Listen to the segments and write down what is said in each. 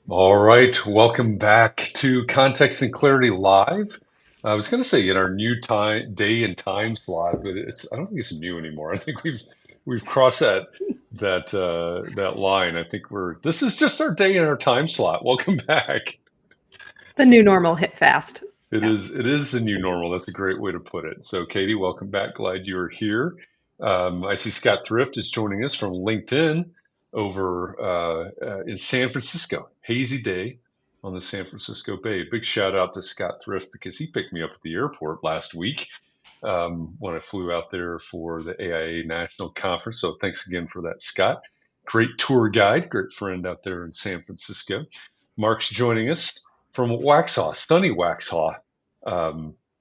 All right, welcome back to Context and Clarity Live. I was going to say in our new time, day and time slot, but I don't think it's new anymore. I think we've crossed that line. I think this is just our day and our time slot. Welcome back. The new normal hit fast. Yeah. It is the new normal. That's a great way to put it. So, Katie, welcome back. Glad you're here. I see Scott Thrift is joining us from LinkedIn over in San Francisco. Hazy day on the San Francisco Bay. Big shout out to Scott Thrift because he picked me up at the airport last week when I flew out there for the AIA National Conference. So, thanks again for that, Scott. Great tour guide, great friend out there in San Francisco. Mark's joining us from Waxhaw, sunny Waxhaw,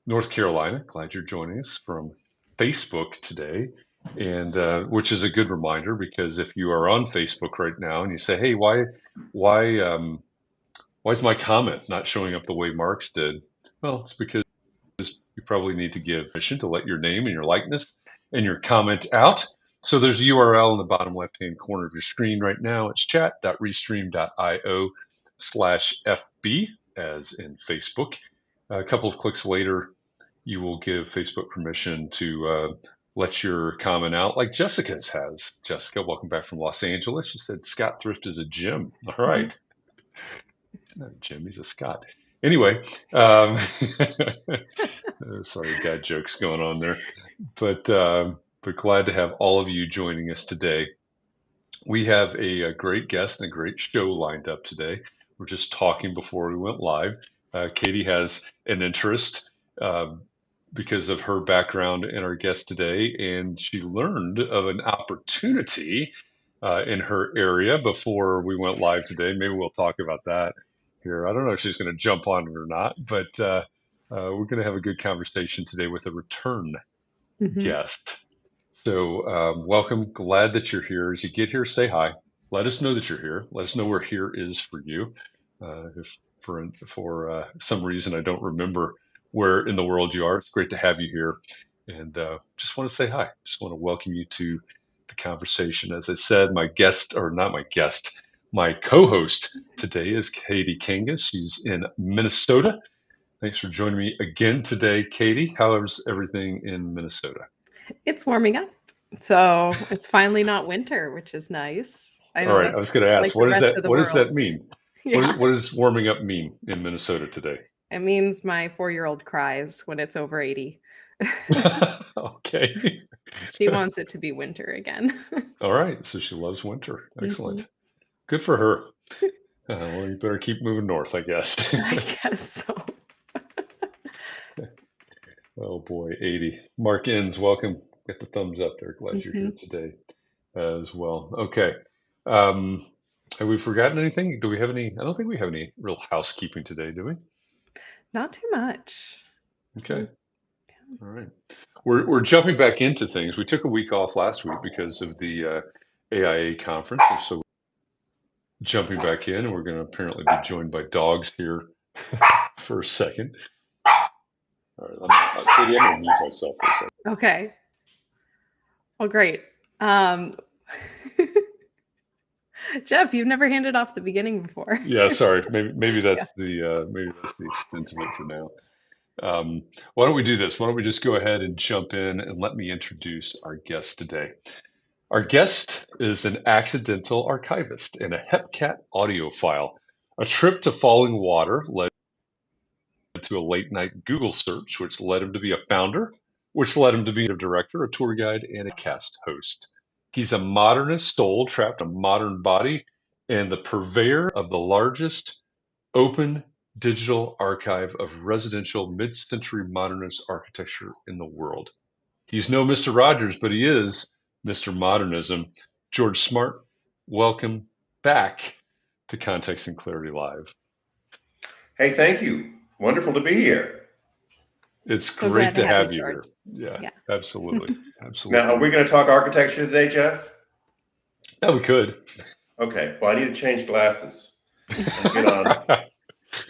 North Carolina. Glad you're joining us from Facebook today, and which is a good reminder because if you are on Facebook right now and you say, "Hey, why is my comment not showing up the way Mark's did?" Well, it's because you probably need to give permission to let your name and your likeness and your comment out. So there's a URL in the bottom left-hand corner of your screen right now. It's chat.restream.io/FB, as in Facebook. A couple of clicks later, you will give Facebook permission to let your comment out like Jessica's has. Jessica, welcome back from Los Angeles. She said Scott Thrift is a Jim. All right. He's not a Jim, he's a Scott. Anyway, sorry, dad jokes going on there. But glad to have all of you joining us today. We have a great guest and a great show lined up today. We're just talking before we went live. Katie has an interest because of her background in our guest today, and she learned of an opportunity in her area before we went live today. Maybe we'll talk about that here. I don't know if she's going to jump on it or not, but we're going to have a good conversation today with a return guest. So welcome. Glad that you're here. As you get here, say hi. Let us know that you're here. Let us know where here is for you. If for some reason I don't remember where in the world you are, it's great to have you here. And just want to say hi. Just want to welcome you to the conversation. As I said, my co-host today is Katie Kangas. She's in Minnesota. Thanks for joining me again today, Katie. How's everything in Minnesota? It's warming up. So it's finally not winter, which is nice. All right, I was going to ask, what does that mean? Yeah. What does warming up mean in Minnesota today? It means my 4-year-old cries when it's over 80. Okay. She wants it to be winter again. All right, so she loves winter. Excellent. Good for her. Well, you better keep moving north, I guess. I guess so. Oh boy, 80. Mark Inns, welcome. Get the thumbs up there. Glad you're here today as well. Okay. Have we forgotten anything? Do we have any? I don't think we have any real housekeeping today, do we? Not too much. Okay. All right. We're jumping back into things. We took a week off last week because of the AIA conference, so jumping back in, and we're going to apparently be joined by dogs here for a second. All right, Katie, I'm going to mute myself for a second. Okay. Well, great. Jeff, you've never handed off the beginning before. Yeah, sorry. Maybe that's the extent of it for now. Why don't we do this? Why don't we just go ahead and jump in and let me introduce our guest today. Our guest is an accidental archivist and a Hepcat audiophile. A trip to Falling Water led to a late-night Google search, which led him to be a founder, which led him to be a director, a tour guide, and a cast host. He's a modernist soul trapped in a modern body and the purveyor of the largest open digital archive of residential mid-century modernist architecture in the world. He's no Mr. Rogers, but he is Mr. Modernism. George Smart, welcome back to Context and Clarity Live. Hey, thank you. Wonderful to be here. It's so great to have you here. Yeah, absolutely. Absolutely. Now, are we going to talk architecture today, Jeff? Yeah, we could. Okay. Well, I need to change glasses and get on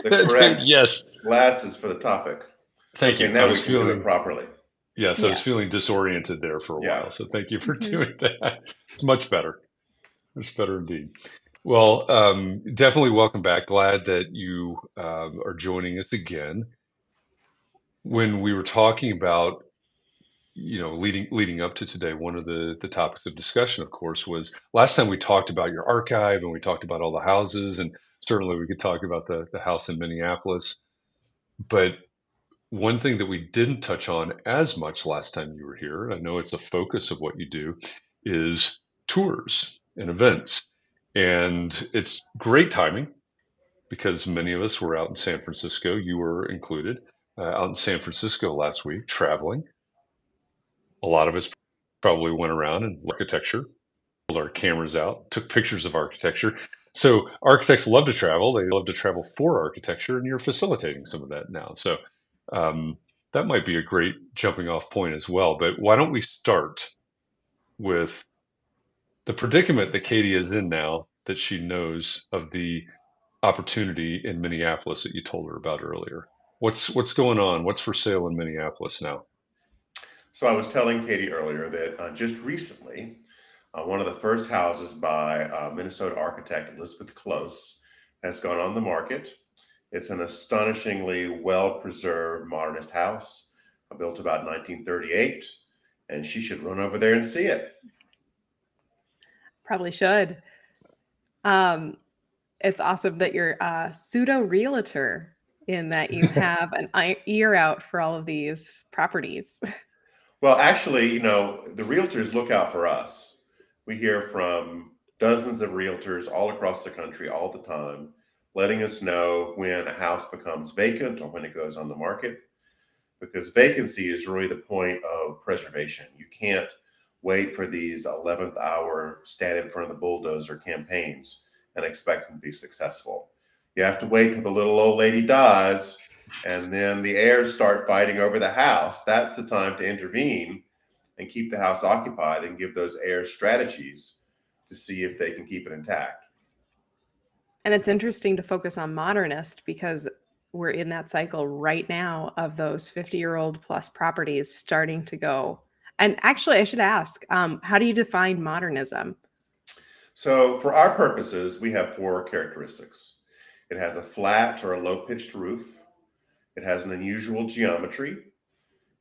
the correct glasses for the topic. Thank you. Now we can do it properly. Yes, I was feeling disoriented there for a while, so thank you for doing that. It's much better. It's better indeed. Well, definitely welcome back. Glad that you are joining us again. When we were talking about, leading up to today, one of the topics of discussion, of course, was last time we talked about your archive and we talked about all the houses, and certainly we could talk about the house in Minneapolis. But one thing that we didn't touch on as much last time you were here, I know it's a focus of what you do, is tours and events. And it's great timing because many of us were out in San Francisco. You were included, out in San Francisco last week traveling. A lot of us probably went around and architecture, pulled our cameras out, took pictures of architecture. So architects love to travel. They love to travel for architecture, and you're facilitating some of that now. So um, that might be a great jumping off point as well. But why don't we start with the predicament that Katie is in now that she knows of the opportunity in Minneapolis that you told her about earlier. What's going on? What's for sale in Minneapolis now? So I was telling Katie earlier that just recently, one of the first houses by Minnesota architect Elizabeth Close has gone on the market. It's an astonishingly well-preserved modernist house built about 1938, and she should run over there and see it. Probably should. It's awesome that you're a pseudo realtor in that you have an ear out for all of these properties. Well, actually, the realtors look out for us. We hear from dozens of realtors all across the country all the time, letting us know when a house becomes vacant or when it goes on the market, because vacancy is really the point of preservation. You can't wait for these 11th hour stand in front of the bulldozer campaigns and expect them to be successful. You have to wait till the little old lady dies and then the heirs start fighting over the house. That's the time to intervene and keep the house occupied and give those heirs strategies to see if they can keep it intact. And it's interesting to focus on Modernist because we're in that cycle right now of those 50-year-old plus properties starting to go. And actually, I should ask, how do you define modernism? So for our purposes, we have four characteristics. It has a flat or a low-pitched roof. It has an unusual geometry.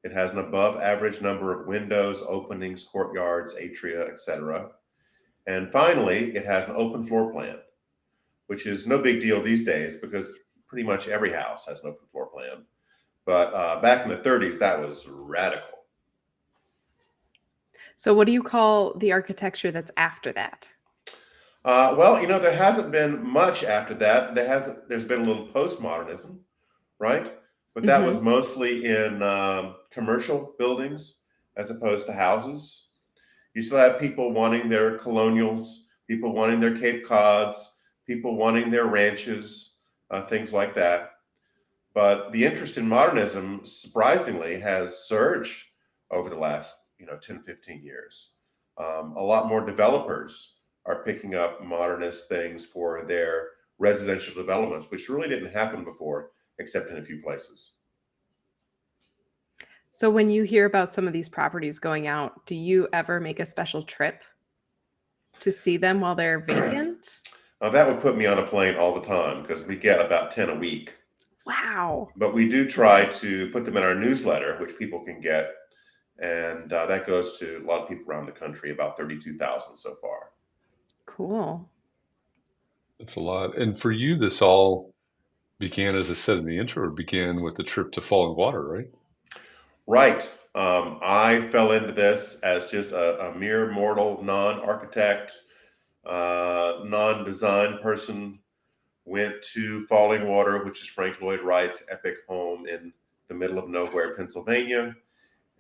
It has an above average number of windows, openings, courtyards, atria, etc. And finally, it has an open floor plan, which is no big deal these days because pretty much every house has an open floor plan. But back in the 30s, that was radical. So what do you call the architecture that's after that? Well, there hasn't been much after that. There's been a little postmodernism, right? But that was mostly in commercial buildings as opposed to houses. You still have people wanting their colonials, people wanting their Cape Cods, people wanting their ranches, things like that. But the interest in modernism, surprisingly, has surged over the last 10, 15 years. A lot more developers are picking up modernist things for their residential developments, which really didn't happen before, except in a few places. So when you hear about some of these properties going out, do you ever make a special trip to see them while they're vacant? That would put me on a plane all the time because we get about 10 a week. Wow. But we do try to put them in our newsletter, which people can get. And that goes to a lot of people around the country, about 32,000 so far. Cool. That's a lot. And for you, this all began, as I said in the intro, it began with the trip to Falling Water, right? Right. I fell into this as just a mere mortal, non-architect, non-design person. Went to Falling Water, which is Frank Lloyd Wright's epic home in the middle of nowhere, Pennsylvania.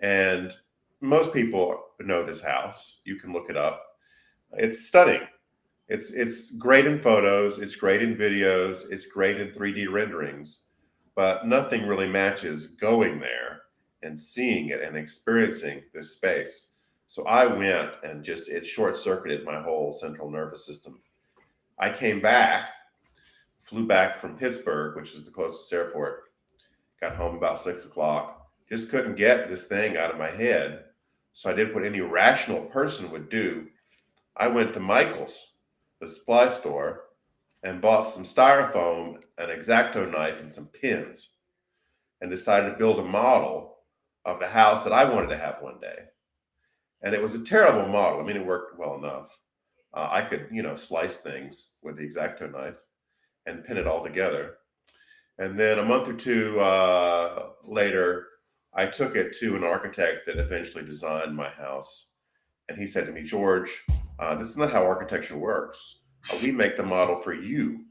And most people know this house. You can look it up. It's stunning. It's great in photos. It's great in videos. It's great in 3D renderings. But nothing really matches going there and seeing it and experiencing this space. So I went and it short-circuited my whole central nervous system. I came back, flew back from Pittsburgh, which is the closest airport, got home about 6 o'clock, just couldn't get this thing out of my head. So I did what any rational person would do. I went to Michael's, the supply store and bought some styrofoam, an X-Acto knife, and some pins, and decided to build a model of the house that I wanted to have one day. And it was a terrible model. I mean, it worked well enough. I could, slice things with the X-Acto knife and pin it all together. And then a month or two later, I took it to an architect that eventually designed my house. And he said to me, George, this is not how architecture works. We make the model for you.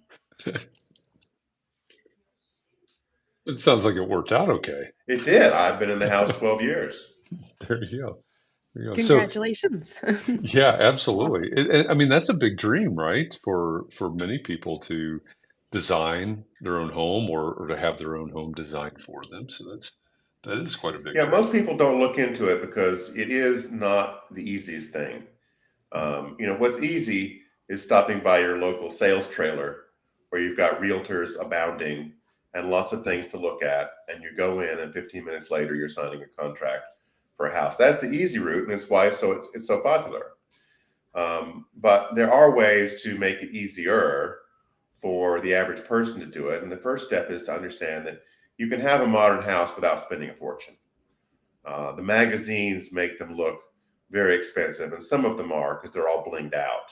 It sounds like it worked out okay. It did. I've been in the house 12 years. There you go. There you go. So Congratulations. yeah, absolutely. I mean, that's a big dream, right? For many people to design their own home or to have their own home designed for them. So that is quite a big Yeah, dream. most people don't look into it because it is not the easiest thing. What's easy is stopping by your local sales trailer where you've got realtors abounding and lots of things to look at. And you go in and 15 minutes later, you're signing a contract for a house. That's the easy route. And it's why it's so popular. But there are ways to make it easier for the average person to do it. And the first step is to understand that you can have a modern house without spending a fortune. The magazines make them look very expensive, and some of them are because they're all blinged out.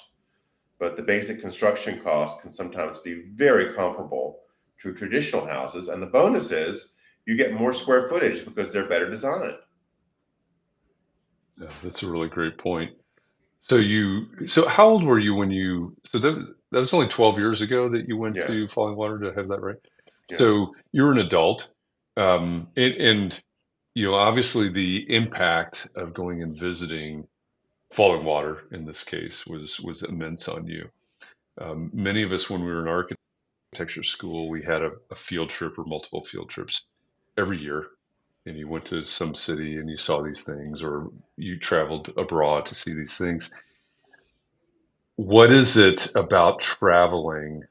But the basic construction costs can sometimes be very comparable to traditional houses. And the bonus is you get more square footage because they're better designed. Yeah, that's a really great point. So how old were you so that was only 12 years ago that you went Yeah. to Falling Water, to have that right? Yeah. So you're an adult, and obviously the impact of going and visiting Falling Water in this case was immense on you. Many of us, when we were in architecture school, we had a field trip or multiple field trips every year, and you went to some city and you saw these things, or you traveled abroad to see these things. What is it about traveling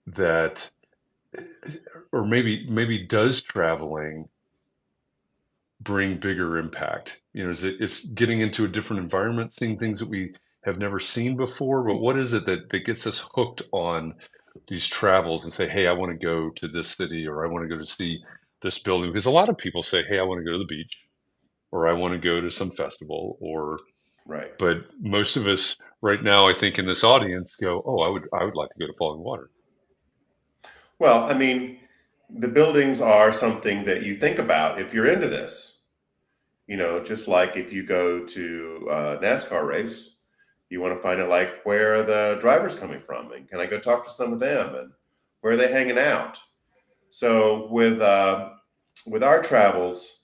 that, or maybe does traveling bring bigger impact? It's getting into a different environment, seeing things that we have never seen before, but what is it that gets us hooked on these travels and say, hey, I want to go to this city, or I want to go to see this building? Because a lot of people say, hey, I want to go to the beach, or I want to go to some festival, Right. but most of us right now, I think in this audience go, oh, I would like to go to Falling Water. Well, I mean, the buildings are something that you think about if you're into this. Just like if you go to a NASCAR race, you want to find out like where are the drivers coming from, and can I go talk to some of them, and where are they hanging out? So with our travels,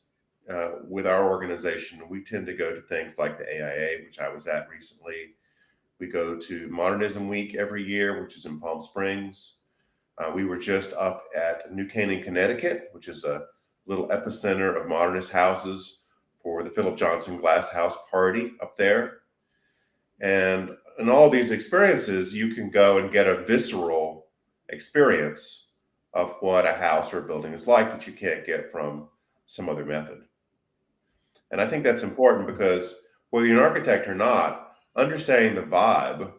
with our organization, we tend to go to things like the AIA, which I was at recently. We go to Modernism Week every year, which is in Palm Springs. We were just up at New Canaan, Connecticut, which is a little epicenter of modernist houses for the Philip Johnson Glass House Party up there. And in all these experiences, you can go and get a visceral experience of what a house or a building is like that you can't get from some other method. And I think that's important because whether you're an architect or not, understanding the vibe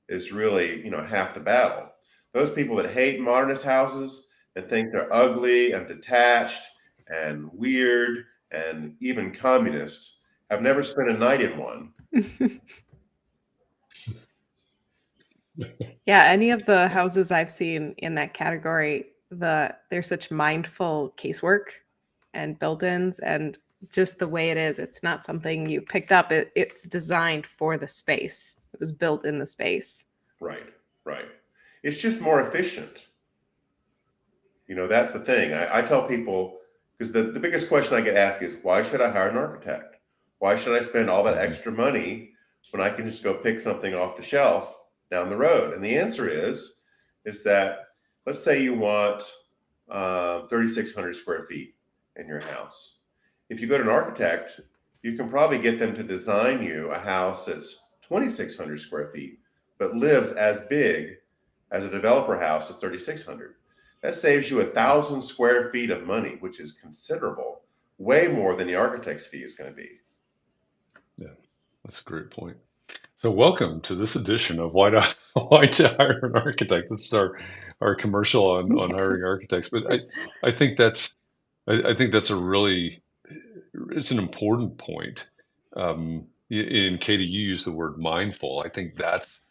is really, half the battle. Those people that hate modernist houses and think they're ugly and detached and weird and even communist have never spent a night in one. Yeah, any of the houses I've seen in that category, there's such mindful casework and built-ins, and just the way it is, it's not something you picked up. It's designed for the space. It was built in the space. Right. It's just more efficient. That's the thing. I tell people, because the biggest question I get asked is, why should I hire an architect? Why should I spend all that extra money when I can just go pick something off the shelf down the road? And the answer is that, let's say you want 3,600 square feet in your house. If you go to an architect, you can probably get them to design you a house that's 2,600 square feet, but lives as big as a developer house that's 3,600. That saves you 1,000 square feet of money, which is considerable, way more than the architect's fee is going to be. Yeah, that's a great point. So welcome to this edition of Why to, Why to Hire an Architect. This is our commercial on hiring architects. But I think I think that's a really it's an important point. In Katie, you use the word mindful. I think that's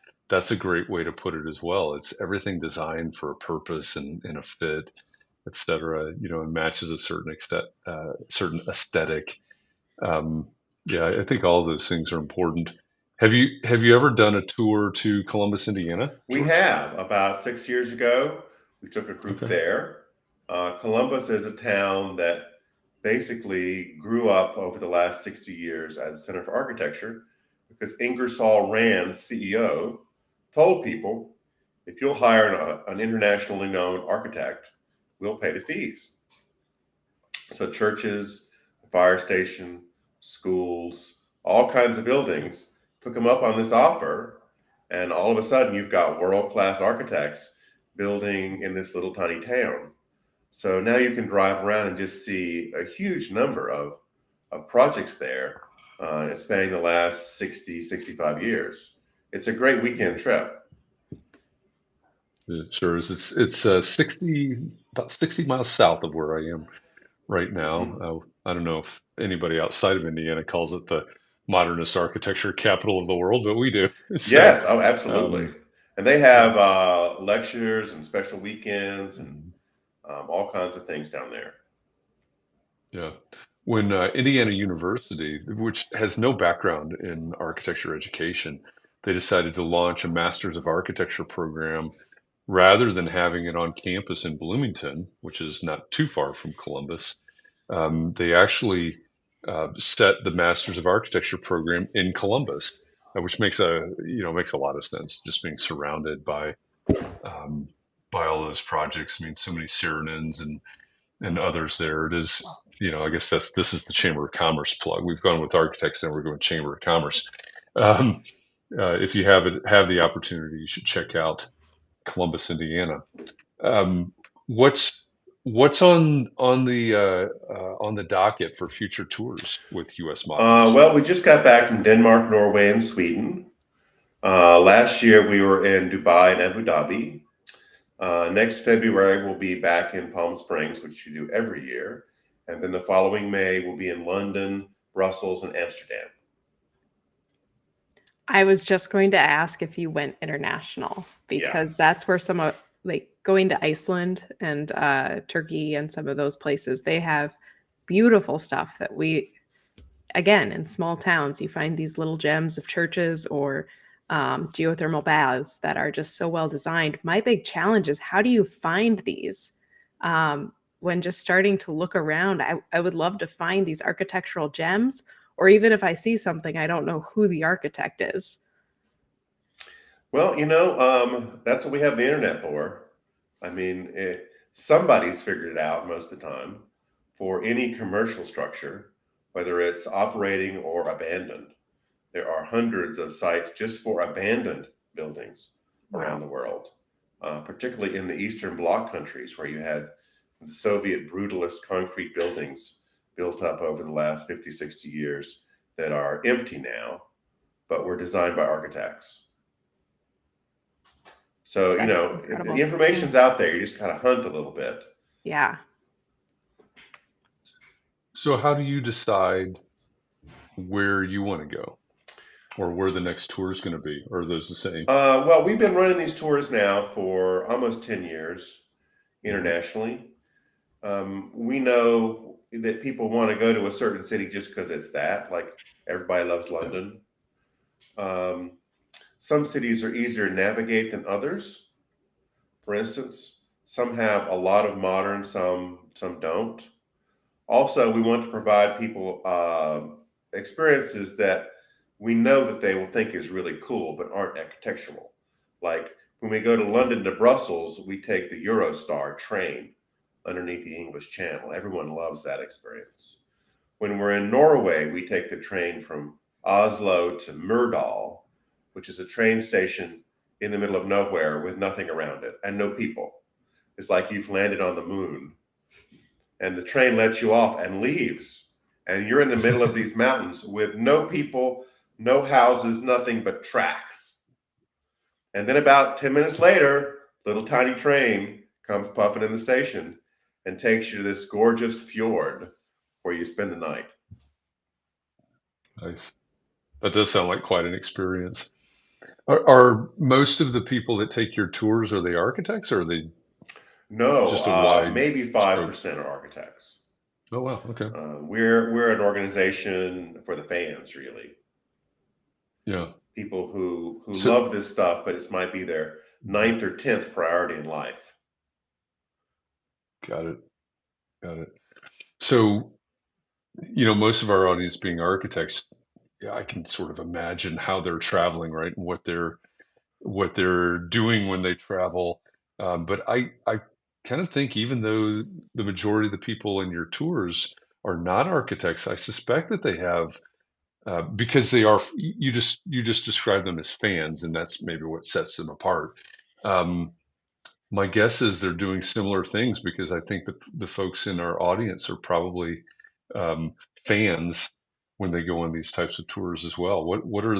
a great way to put it as well. It's everything designed for a purpose and a fit, et cetera, and matches a certain aesthetic. Um, yeah, I think all of those things are important. Have you ever done a tour to Columbus, Indiana, We George? have about 6 years ago. We took a group Okay. there. Columbus is a town that basically grew up over the last 60 years as a center for architecture because Ingersoll Rand's CEO told people, if you'll hire an internationally known architect, we'll pay the fees. So churches, the fire station, schools, all kinds of buildings took them up on this offer. And all of a sudden, you've got world-class architects building in this little tiny town. So now you can drive around and just see a huge number of projects there spanning the last 60, 65 years. It's a great weekend trip. It sure is. It's 60 miles south of where I am right Mhm. now. I don't know if anybody outside of Indiana calls it the modernist architecture capital of the world, but we do. So, Yes, oh, absolutely. um, And they yeah. have lectures and special weekends and Mhm. all kinds of things down there. Yeah. When Indiana University, which has no background in architecture education, they decided to launch a Masters of Architecture program rather than having it on campus in Bloomington, which is not too far from Columbus. They actually set the Masters of Architecture program in Columbus, which makes a lot of sense. Just being surrounded um, by all those projects. I mean, so many Cyrenans and others there. It is, I guess this is the Chamber of Commerce plug. We've gone with architects, and we're going Chamber of Commerce. Um, if you have the opportunity, you should check out Columbus, Indiana. Um, what's what's on the docket for future tours with U.S. Modernist? Well, we just got back from Denmark, Norway, and Sweden. Last year we were in Dubai and Abu Dhabi. Next February we'll be back in Palm Springs, which you do every year. And then the following May we'll be in London, Brussels, and Amsterdam. I was just going to ask if you went international Yeah. because that's where some of like going to Iceland and Turkey and some of those places, they have beautiful stuff that again, in small towns, you find these little gems of churches or geothermal baths that are just so well designed. My big challenge is how do you find these? When just starting to look around, I would love to find these architectural gems, or even if I see something, I don't know who the architect is. Well, that's what we have the internet for. I mean, somebody's figured it out most of the time for any commercial structure, whether it's operating or abandoned. There are hundreds of sites just for abandoned buildings around Wow. the world, particularly in the Eastern Bloc countries where you had the Soviet brutalist concrete buildings built up over the last 50, 60 years that are empty now, but were designed by architects. So, That's the incredible. information's out there. You just kind of hunt a little bit. Yeah. So, how do you decide where you want to go or where the next tour is going to be? Or are those the same? Well, we've been running these tours now for almost 10 years Mhm. internationally. We know that people want to go to a certain city just because it's that, like everybody loves Yeah. London. Um, some cities are easier to navigate than others. For instance, some have a lot of modern, some don't. Also, we want to provide people experiences that we know that they will think is really cool but aren't architectural. Like when we go to London to Brussels, we take the Eurostar train underneath the English Channel. Everyone loves that experience. When we're in Norway, we take the train from Oslo to Myrdal, which is a train station in the middle of nowhere with nothing around it and no people. It's like you've landed on the moon, and the train lets you off and leaves. And you're in the middle of these mountains with no people, no houses, nothing but tracks. And then about 10 minutes later, little tiny train comes puffing in the station and takes you to this gorgeous fjord where you spend the night. Nice. That does sound like quite an experience. Are most of the people that take your tours, are they architects or are they just a No, wide maybe stroke? 5% are architects. Oh, wow. Okay. We're an organization for the fans, really. Yeah. People who So, love this stuff, but it might be their 9th or 10th priority in life. got it. Got it. So, most of our audience being architects, yeah, I can sort of imagine how they're traveling, right? And what they're doing when they travel. But I kind of think even though the majority of the people in your tours are not architects, I suspect that they have because they are you just describe them as fans, and that's maybe what sets them apart. Um, my guess is they're doing similar things because I think the folks in our audience are probably um, fans when they go on these types of tours as well. What are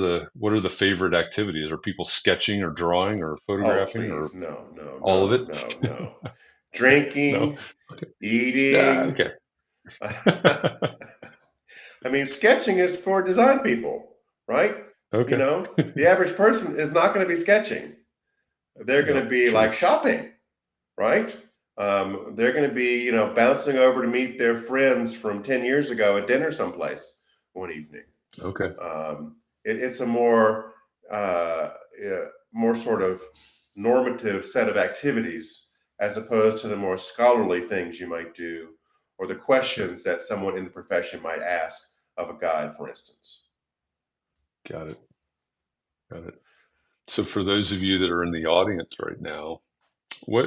the favorite activities? Are people sketching or drawing or Oh, photographing or please, no, no, all of no, it? no, no. No. Drinking, Okay. Yeah. eating. Okay. I mean, sketching is for design people, right? Okay. The average person is not going to be sketching. They're going Yeah. to be like Sure. shopping, right? They're going to be, bouncing over to meet their friends from 10 years ago at dinner someplace one evening. Okay. It's a more, yeah, more sort of normative set of activities as opposed to the more scholarly things you might do or the Sure. questions that someone in the profession might ask of a guide, for instance. Got it. Got it. So for those of you that are in the audience right now, what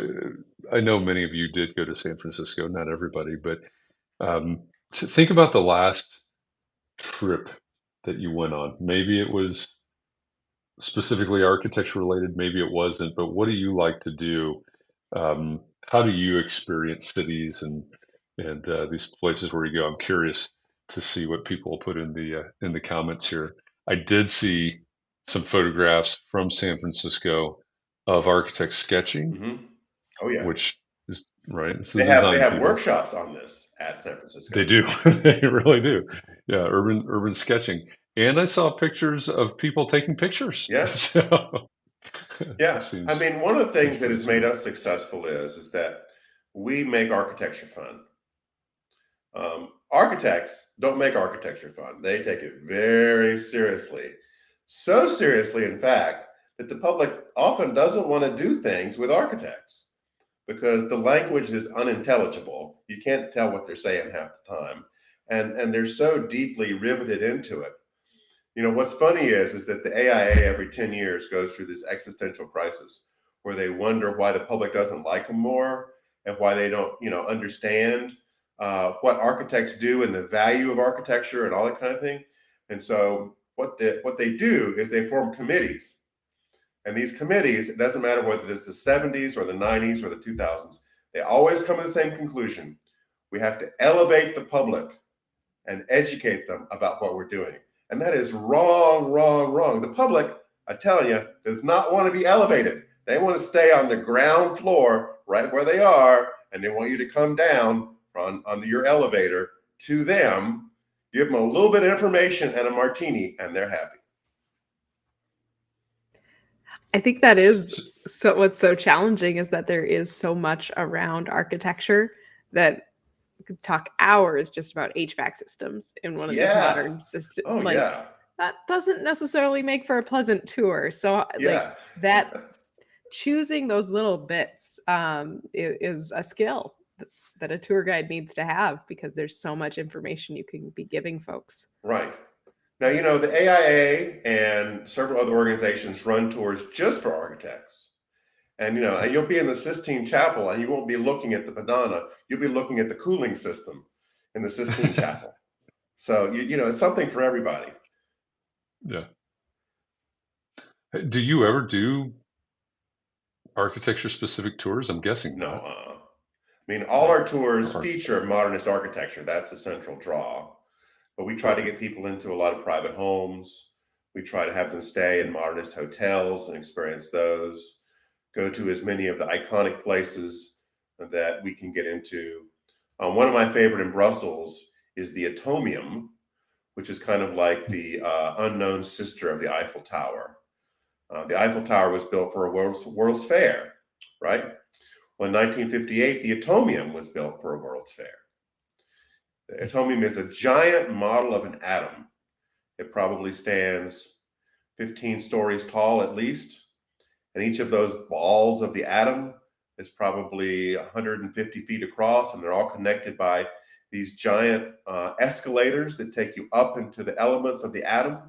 I know many of you did go to San Francisco, not everybody, but to think about the last trip that you went on. Maybe it was specifically architecture related, maybe it wasn't, but what do you like to do? How do you experience cities and these places where you go? I'm curious to see what people put in the comments here. I did see some photographs from San Francisco of architects sketching, Hmm. Oh yeah, which is right. It's the they design have people. workshops on this at San They Francisco. do. They really do. Yeah, urban sketching. And I saw pictures of people taking pictures. Yeah, So yeah. I seems mean, one of the seems things that pretty has made similar. us successful is that we make architecture fun. Architects don't make architecture fun. They take it very seriously. So seriously, in fact, that the public often doesn't want to do things with architects because the language is unintelligible. You can't tell what they're saying half the time. And they're so deeply riveted into it. What's funny is that the AIA every 10 years goes through this existential crisis where they wonder why the public doesn't like them more and why they don't, understand what architects do and the value of architecture and all that kind of thing. And so what they do is they form committees. And these committees, it doesn't matter whether it's the 70s or the 90s or the 2000s, they always come to the same conclusion. We have to elevate the public and educate them about what we're doing. And that is wrong, wrong, wrong. The public, I'm telling you, does not want to be elevated. They want to stay on the ground floor right where they are, and they want you to come down on your elevator to them, give them a little bit of information and a martini, and they're happy. I think that is S- so what's so challenging is that there is so much around architecture that we could talk hours just about HVAC systems in one of these Yeah. modern systems. Oh, Like yeah. that doesn't necessarily make for a pleasant tour. So like Yeah. that choosing those little bits is a skill that a tour guide needs to have because there's so much information you can be giving folks. Right. Now, the AIA and several other organizations run tours just for architects. And you'll be in the Sistine Chapel and you won't be looking at the Madonna. You'll be looking at the cooling system in the Sistine Chapel. So, it's something for everybody. yeah. Hey, do you ever do architecture specific tours? I'm guessing No, not. I mean, all No. our tours Or- feature modernist architecture. That's the central draw. But we try to Okay. get people into a lot of private homes. We try to have them stay in modernist hotels and experience those, go to as many of the iconic places that we can get into. One of my favorite in Brussels is the Atomium, which is kind of like the unknown sister of the Eiffel Tower. The Eiffel Tower was built for a World's Fair, right? Well, in 1958, the Atomium was built for a World's Fair. The Atomium is a giant model of an atom. It probably stands 15 stories tall at least, and each of those balls of the atom is probably 150 feet across, and they're all connected by these giant escalators that take you up into the elements of the atom.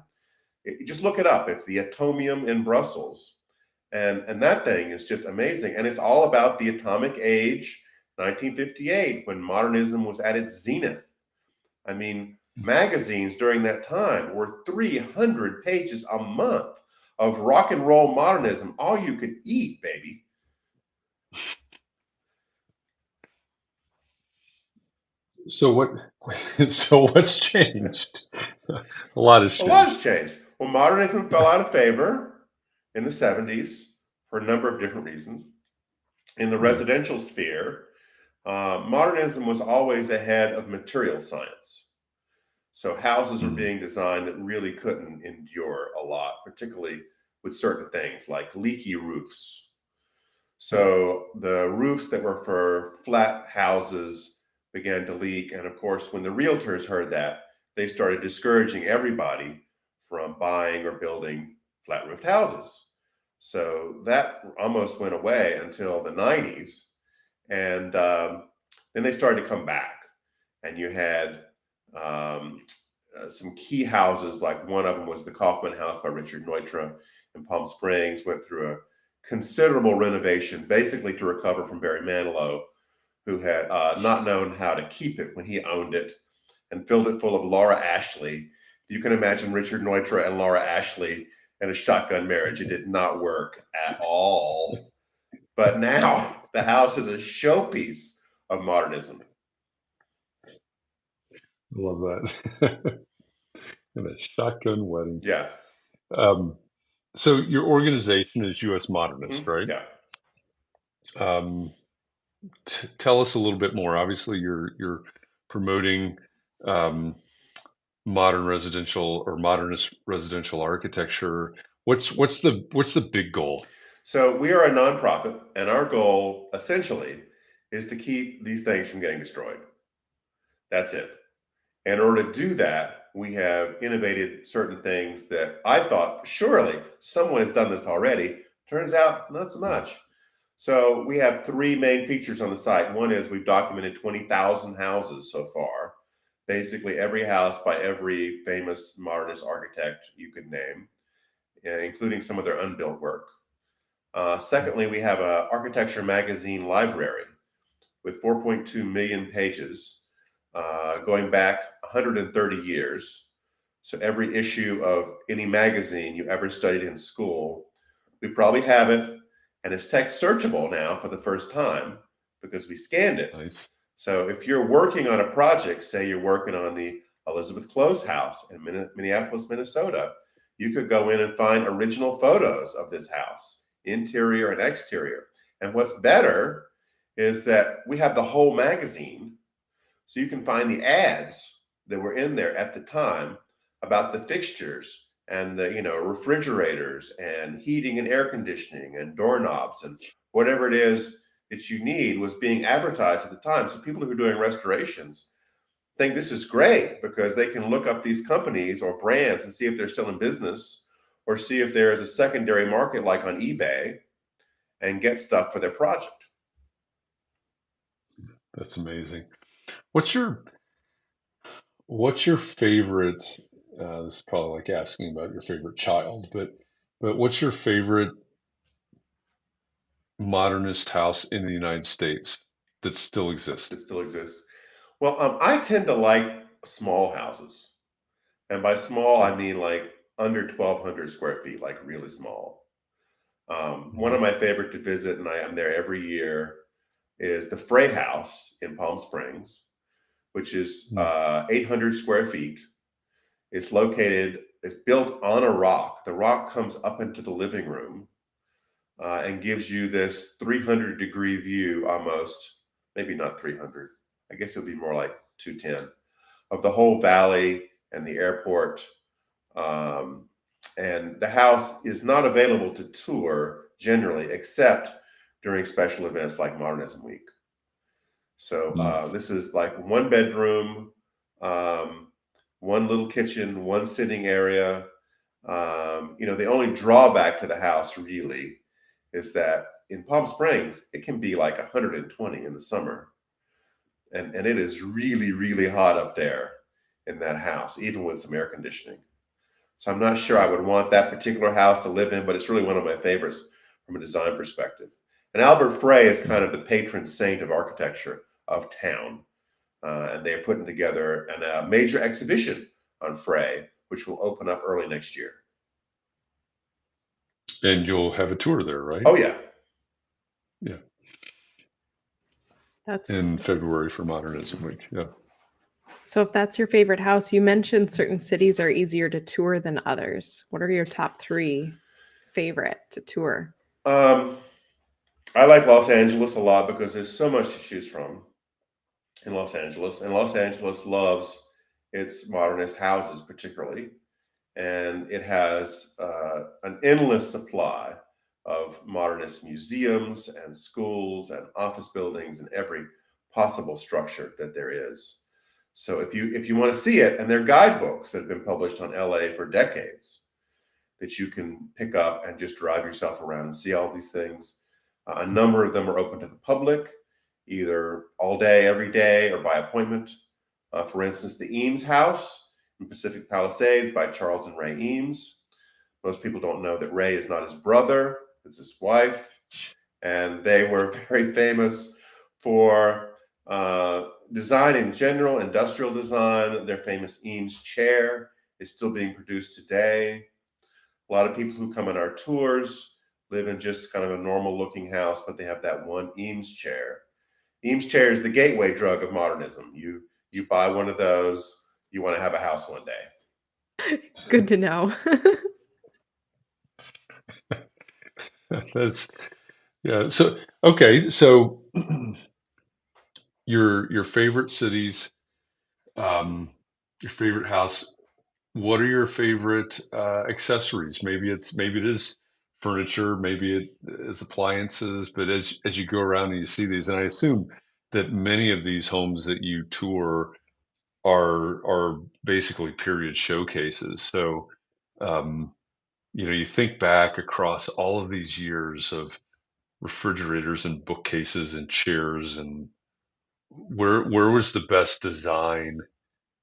Just look it up. It's the Atomium in Brussels. And that thing is just amazing. And it's all about the atomic age, 1958, when modernism was at its zenith. I mean, magazines during that time were 300 pages a month of rock and roll modernism, all you could eat, baby. So what's changed? A lot has changed. A lot has changed. Well, modernism fell out of favor in the 70s for a number of different reasons. In the residential sphere, modernism was always ahead of material science. So houses are being designed that really couldn't endure a lot, particularly with certain things like leaky roofs. So the roofs that were for flat houses began to leak. And of course, when the realtors heard that, they started discouraging everybody from buying or building flat roofed houses. So that almost went away until the 90s. And then they started to come back. And you had some key houses, like one of them was the Kaufman House by Richard Neutra in Palm Springs, went through a considerable renovation, basically to recover from Barry Manilow, who had not known how to keep it when he owned it, and filled it full of Laura Ashley. You can imagine Richard Neutra and Laura Ashley in a shotgun marriage. It did not work at all. But now the house is a showpiece of modernism. Love that. And a shotgun wedding. Yeah. So your organization is US Modernist, right? Yeah. Tell us a little bit more. Obviously, you're promoting modern residential or modernist residential architecture. What's the big goal? So we are a nonprofit, and our goal essentially is to keep these things from getting destroyed. That's it. In order to do that, we have innovated certain things that I thought surely someone has done this already. Turns out not so much. So we have three main features on the site. One is we've documented 20,000 houses so far, basically every house by every famous modernist architect you could name, including some of their unbuilt work. Secondly, we have an architecture magazine library with 4.2 million pages going back 130 years. So every issue of any magazine you ever studied in school, we probably have it, and it's text searchable now for the first time because we scanned it. Nice. So if you're working on a project, say you're working on the Elizabeth Close house in Minneapolis, Minnesota, you could go in and find original photos of this house, interior and exterior. And what's better is that we have the whole magazine, so you can find the ads that were in there at the time about the fixtures and the refrigerators and heating and air conditioning and doorknobs and whatever it is that you need was being advertised at the time. So people who are doing restorations think this is great because they can look up these companies or brands and see if they're still in business, or see if there is a secondary market like on eBay, and get stuff for their project. That's amazing. What's your favorite? This is probably like asking about your favorite child, but what's your favorite modernist house in the United States that still exists? It still exists. Well, I tend to like small houses, and by small I mean like under 1,200 square feet, like really small. One of my favorite to visit, and I'm there every year, is the Frey House in Palm Springs, which is 800 square feet. It's located it's built on a rock. The rock comes up into the living room and gives you this 300-degree view almost, maybe not 300. I guess it would be more like 210 of the whole valley and the airport. And the house is not available to tour generally, except during special events like Modernism Week. So this is like one bedroom, one little kitchen, one sitting area. The only drawback to the house really is that in Palm Springs, it can be like 120 in the summer. And it is really, really hot up there in that house, even with some air conditioning. So I'm not sure I would want that particular house to live in, but it's really one of my favorites from a design perspective. And Albert Frey is kind of the patron saint of architecture of town. And they are putting together a major exhibition on Frey, which will open up early next year. And you'll have a tour there, right? Oh, yeah. Yeah. That's in February for Modernism Week. Yeah. So if that's your favorite house, you mentioned certain cities are easier to tour than others. What are your top 3 favorite to tour? I like Los Angeles a lot because there's so much to choose from in Los Angeles. And Los Angeles loves its modernist houses particularly. And it has an endless supply of modernist museums and schools and office buildings and every possible structure that there is. So if you want to see it, and there are guidebooks that have been published on LA for decades that you can pick up and just drive yourself around and see all these things. A number of them are open to the public, either all day, every day, or by appointment. For instance, the Eames House in Pacific Palisades by Charles and Ray Eames. Most people don't know that Ray is not his brother, it's his wife. And they were very famous for design in general, industrial design. Their famous Eames chair is still being produced today. A lot of people who come on our tours live in just kind of a normal looking house, but they have that one Eames chair. Eames chair is the gateway drug of modernism. You buy one of those, you want to have a house one day. Good to know. That's yeah. So okay. So your favorite cities, your favorite house. What are your favorite accessories? Maybe it is furniture, maybe it is appliances. But as you go around and you see these, and I assume that many of these homes that you tour are basically period showcases. So you think back across all of these years of refrigerators and bookcases and chairs, and where was the best design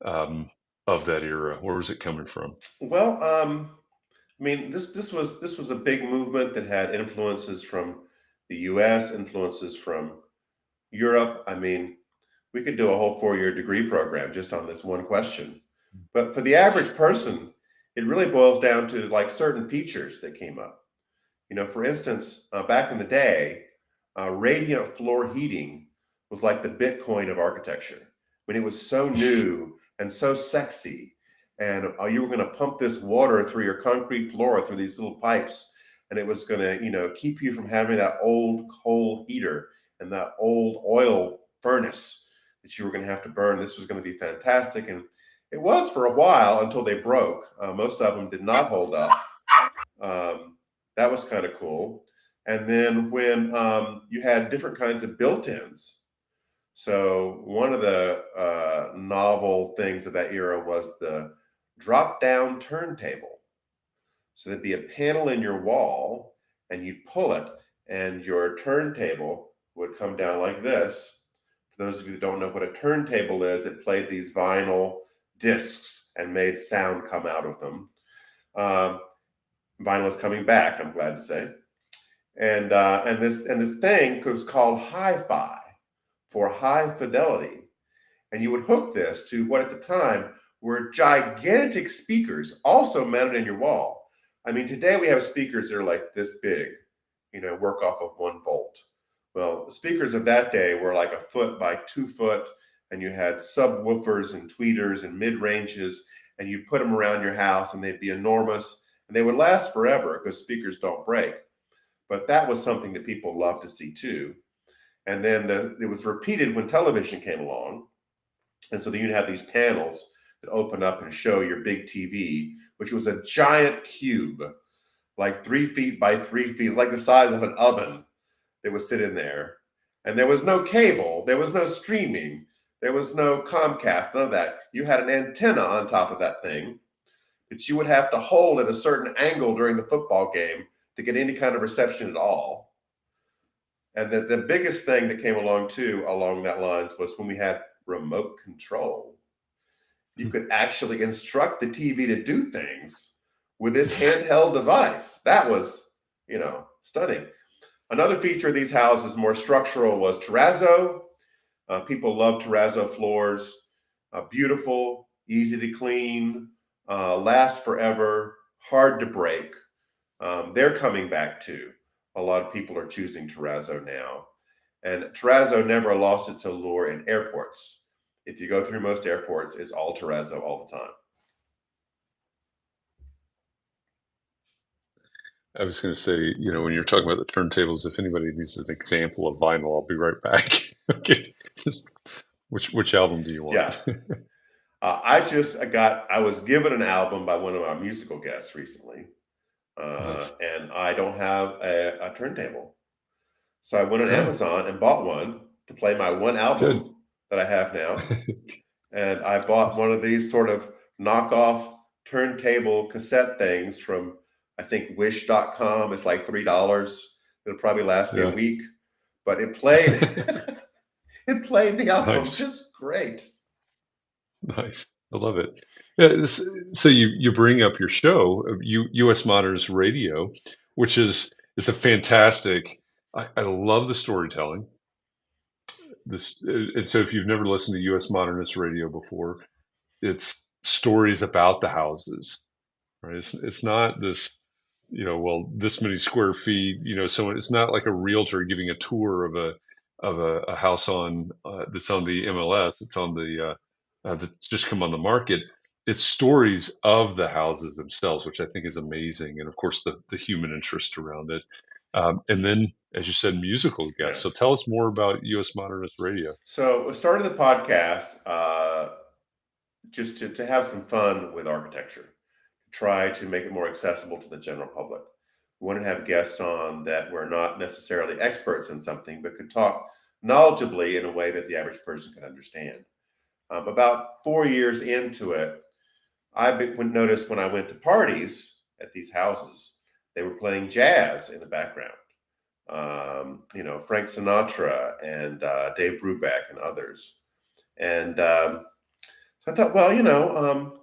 of that era? Where was it coming from? Well, I mean, this was a big movement that had influences from the U.S., influences from Europe. I mean, we could do a whole 4-year degree program just on this one question. But for the average person, it really boils down to like certain features that came up. For instance, back in the day, radiant floor heating was like the Bitcoin of architecture. When it was so new and so sexy, and you were going to pump this water through your concrete floor through these little pipes, and it was going to, keep you from having that old coal heater and that old oil furnace that you were going to have to burn. This was going to be fantastic, and it was for a while until they broke. Most of them did not hold up. That was kind of cool. And then when you had different kinds of built-ins. So one of the novel things of that era was the drop-down turntable. So there'd be a panel in your wall, and you'd pull it, and your turntable would come down like this. For those of you that don't know what a turntable is, it played these vinyl discs and made sound come out of them. Vinyl is coming back, I'm glad to say. And this thing was called hi-fi, for high fidelity. And you would hook this to what at the time were gigantic speakers also mounted in your wall. I mean, today we have speakers that are like this big, work off of 1 volt. Well, the speakers of that day were like 1 foot by 2 foot, and you had subwoofers and tweeters and mid-ranges, and you put them around your house, and they'd be enormous, and they would last forever because speakers don't break. But that was something that people loved to see too. And then it was repeated when television came along. And so then you'd have these panels that open up and show your big TV, which was a giant cube, like 3 feet by 3 feet, like the size of an oven that would sit in there. And there was no cable, there was no streaming, there was no Comcast, none of that. You had an antenna on top of that thing that you would have to hold at a certain angle during the football game to get any kind of reception at all. And the biggest thing that came along too, along that lines, was when we had remote control. You could actually instruct the TV to do things with this handheld device. That was, stunning. Another feature of these houses, more structural, was terrazzo. People love terrazzo floors. Beautiful, easy to clean, last forever, hard to break. They're coming back too. A lot of people are choosing terrazzo now. And terrazzo never lost its allure in airports. If you go through most airports, it's all terrazzo all the time. I was going to say, when you're talking about the turntables, if anybody needs an example of vinyl, I'll be right back. Okay, just which album do you want? Yeah. I was given an album by one of our musical guests recently, Nice. and I don't have a turntable. So I went on Amazon and bought one to play my one album that I have now. And I bought one of these sort of knockoff turntable cassette things from, I think, wish.com. It's like $3. It'll probably last me a week, but it played it played the album just great. Nice. I love it. Yeah, so you bring up your show, US Modernist Radio, which is a fantastic. I love the storytelling. And so if you've never listened to US Modernist Radio before, it's stories about the houses, right? It's not this, this many square feet, so it's not like a realtor giving a tour of a house on that's on the MLS. It's on the that's just come on the market. It's stories of the houses themselves, which I think is amazing, and of course the human interest around it. And then, as you said, musical guests. Yeah. So tell us more about US Modernist Radio. So we started the podcast just to have some fun with architecture, try to make it more accessible to the general public. We want to have guests on that were not necessarily experts in something, but could talk knowledgeably in a way that the average person could understand. About 4 years into it, I noticed when I went to parties at these houses, they were playing jazz in the background. Frank Sinatra and Dave Brubeck and others. And so I thought, well,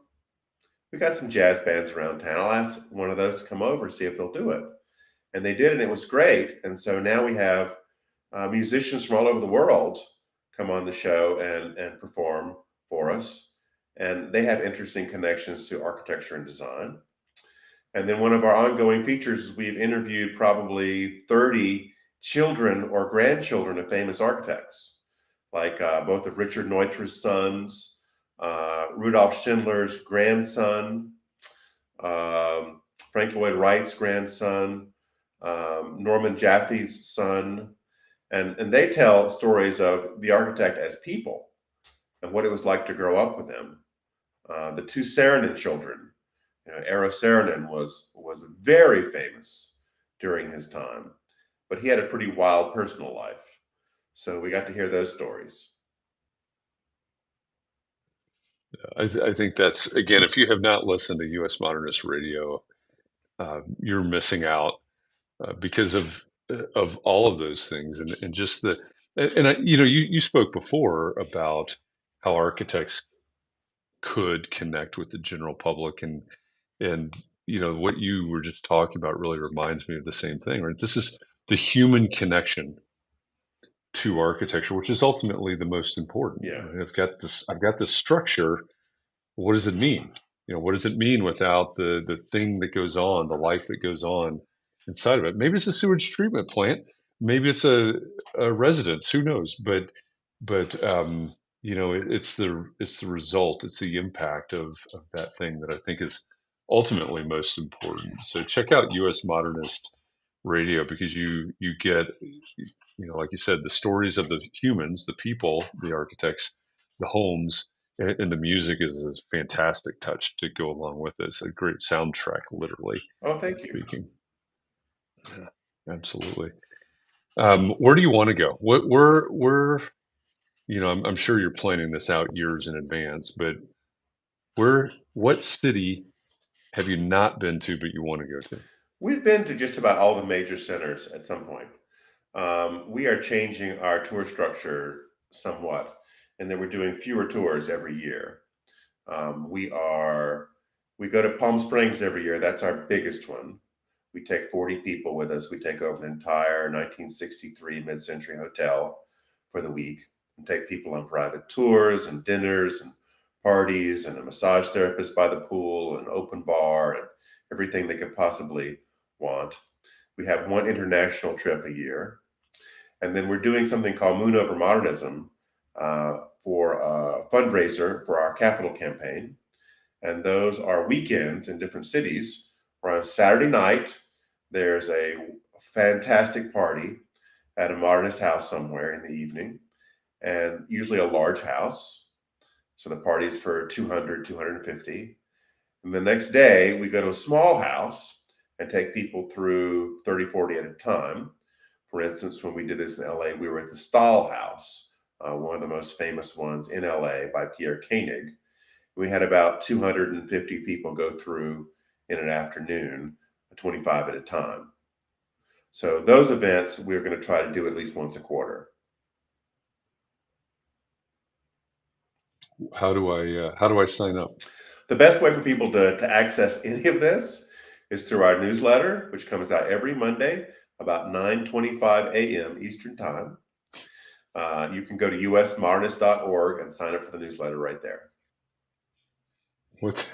we got some jazz bands around town. I'll ask one of those to come over, see if they'll do it. And they did, and it was great. And so now we have musicians from all over the world come on the show and perform for us. And they have interesting connections to architecture and design. And then one of our ongoing features is we've interviewed probably 30 children or grandchildren of famous architects, like both of Richard Neutra's sons, Rudolf Schindler's grandson, Frank Lloyd Wright's grandson, Norman Jaffe's son. And they tell stories of the architect as people and what it was like to grow up with them. The two Saarinen children, Eero Saarinen was very famous during his time, but he had a pretty wild personal life. So we got to hear those stories. I think that's, again, if you have not listened to US Modernist Radio, you're missing out because of all of those things, and just you spoke before about how architects could connect with the general public, and what you were just talking about really reminds me of the same thing, right? This is the human connection to architecture, which is ultimately the most important. Yeah. Right? I've got this structure. What does it mean? What does it mean without the thing that goes on, the life that goes on inside of it? Maybe it's a sewage treatment plant. Maybe it's a residence. Who knows? But it's the result, it's the impact of that thing that I think is ultimately most important. So check out US Modernist radio, because you get, like you said, the stories of the humans, the people, the architects, the homes, and the music is a fantastic touch to go along with it. It's a great soundtrack, literally Oh, thank you. speaking. Yeah, absolutely. Where do you want to go? I'm sure you're planning this out years in advance, but what city have you not been to but you want to go to? We've been to just about all the major centers at some point. We are changing our tour structure somewhat, and then we're doing fewer tours every year. We go to Palm Springs every year. That's our biggest one. We take 40 people with us. We take over the entire 1963 mid-century hotel for the week and take people on private tours and dinners and parties and a massage therapist by the pool and open bar and everything they could possibly want. We have one international trip a year. And then we're doing something called Moon Over Modernism for a fundraiser for our capital campaign. And those are weekends in different cities, where on Saturday night, there's a fantastic party at a modernist house somewhere in the evening, and usually a large house. So the party's for 200, 250. And the next day, we go to a small house and take people through 30, 40 at a time. For instance, when we did this in LA, we were at the Stahl House, one of the most famous ones in LA by Pierre Koenig. We had about 250 people go through in an afternoon, 25 at a time. So those events we're going to try to do at least once a quarter. How do I sign up? The best way for people to access any of this is through our newsletter, which comes out every Monday about 9:25 a.m. Eastern Time. You can go to usmodernist.org and sign up for the newsletter right there. What's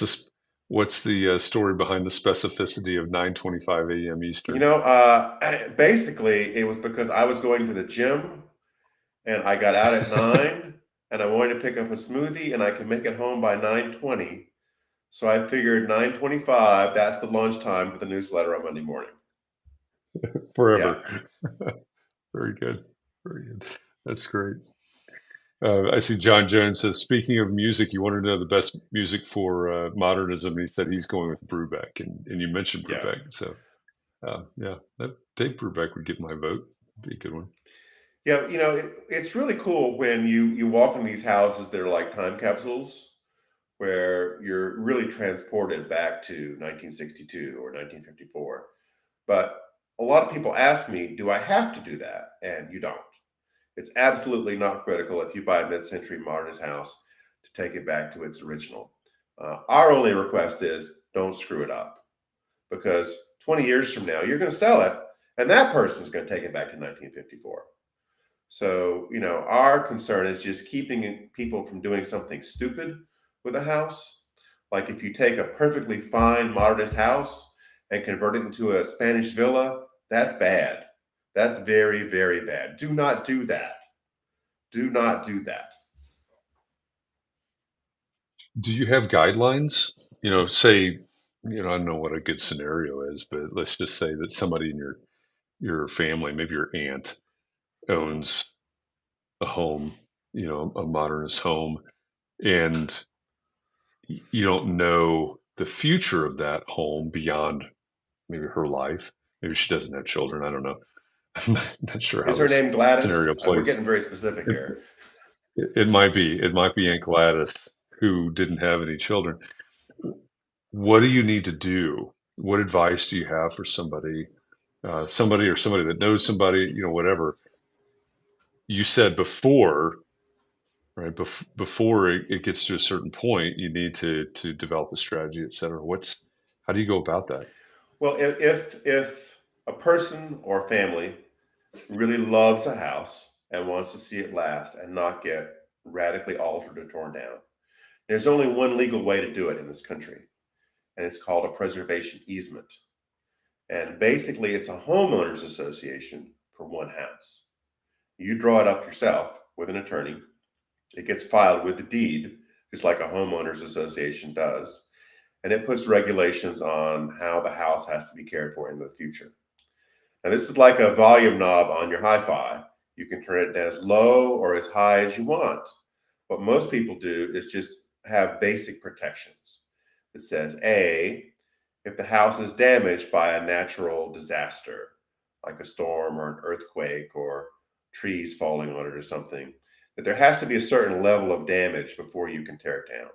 the story behind the specificity of 9:25 a.m. Eastern? Basically, it was because I was going to the gym and I got out at 9 and I wanted to pick up a smoothie and I could make it home by 9:20. So I figured 9:25, that's the lunchtime for the newsletter on Monday morning. Forever. Yeah. Very good. Very good. That's great. I see John Jones says, speaking of music, you want to know the best music for modernism. He said he's going with Brubeck, and you mentioned Brubeck. Yeah. So, Dave Brubeck would get my vote. Be a good one. Yeah, it's really cool when you walk in these houses that are like time capsules, where you're really transported back to 1962 or 1954. But a lot of people ask me, do I have to do that? And you don't. It's absolutely not critical if you buy a mid-century modernist house to take it back to its original. Our only request is don't screw it up, because 20 years from now, you're going to sell it and that person's going to take it back to 1954. So, our concern is just keeping people from doing something stupid with a house. Like if you take a perfectly fine modernist house and convert it into a Spanish villa, that's bad. That's very, very bad. Do not do that. Do not do that. Do you have guidelines? Say, I don't know what a good scenario is, but let's just say that somebody in your family, maybe your aunt, owns a home, a modernist home, and you don't know the future of that home beyond maybe her life. Maybe she doesn't have children. I don't know. I'm not sure how Is her this name Gladys? scenario We're plays. getting very specific here. It might be. It might be Aunt Gladys, who didn't have any children. What do you need to do? What advice do you have for somebody that knows somebody, whatever? You said before, right? Before it gets to a certain point, you need to develop a strategy, et cetera. How do you go about that? Well, if a person or family really loves a house and wants to see it last and not get radically altered or torn down, there's only one legal way to do it in this country, and it's called a preservation easement. And basically, it's a homeowners association for one house. You draw it up yourself with an attorney, It gets filed with the deed, just like a homeowners association does. And it puts regulations on how the house has to be cared for in the future. Now, this is like a volume knob on your hi-fi. You can turn it down as low or as high as you want. What most people do is just have basic protections. It says, A, if the house is damaged by a natural disaster, like a storm or an earthquake or trees falling on it or something, that there has to be a certain level of damage before you can tear it down.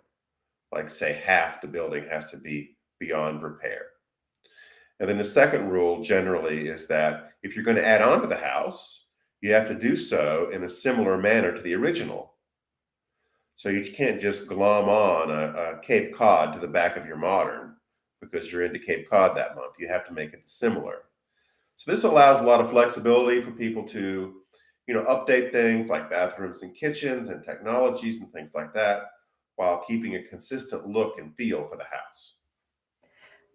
Like, say, half the building has to be beyond repair. And then the second rule generally is that if you're going to add on to the house, you have to do so in a similar manner to the original. So you can't just glom on a Cape Cod to the back of your modern because you're into Cape Cod that month. You have to make it similar. So this allows a lot of flexibility for people to, update things like bathrooms and kitchens and technologies and things like that, while keeping a consistent look and feel for the house.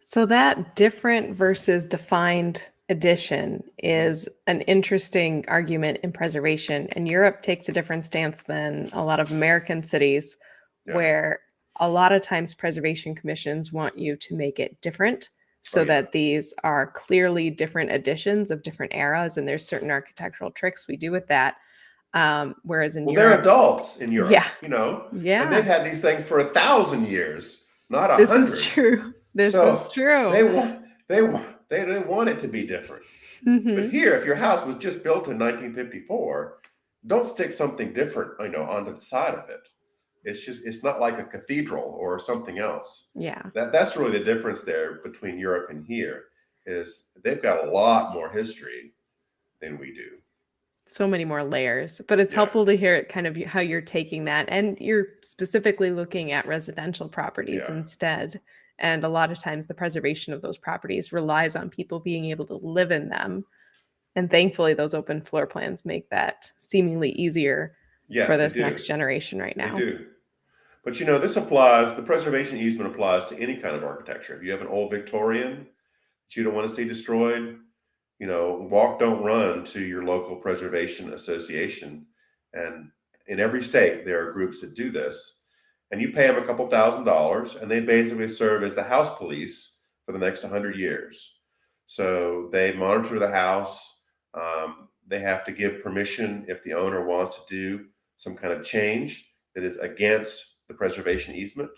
So that different versus defined addition is an interesting argument in preservation. And Europe takes a different stance than a lot of American cities, where a lot of times preservation commissions want you to make it different so that these are clearly different editions of different eras. And there's certain architectural tricks we do with that. Whereas in Europe, they're adults in Europe, Yeah. and they've had these things for 1,000 years, not 100. This is true. This is true. They didn't want it to be different. But here, if your house was just built in 1954, don't stick something different, onto the side of it. It's not like a cathedral or something else. Yeah. That's really the difference there between Europe and here, is they've got a lot more history than we do. So many more layers, but it's helpful to hear it kind of how you're taking that, and you're specifically looking at residential properties instead. And a lot of times the preservation of those properties relies on people being able to live in them. And thankfully those open floor plans make that seemingly easier for this next generation right now. They do. But the preservation easement applies to any kind of architecture. If you have an old Victorian that you don't want to see destroyed, walk, don't run to your local preservation association. And in every state, there are groups that do this. And you pay them a couple $1,000s, and they basically serve as the house police for the next 100 years. So they monitor the house. They have to give permission if the owner wants to do some kind of change that is against the preservation easement.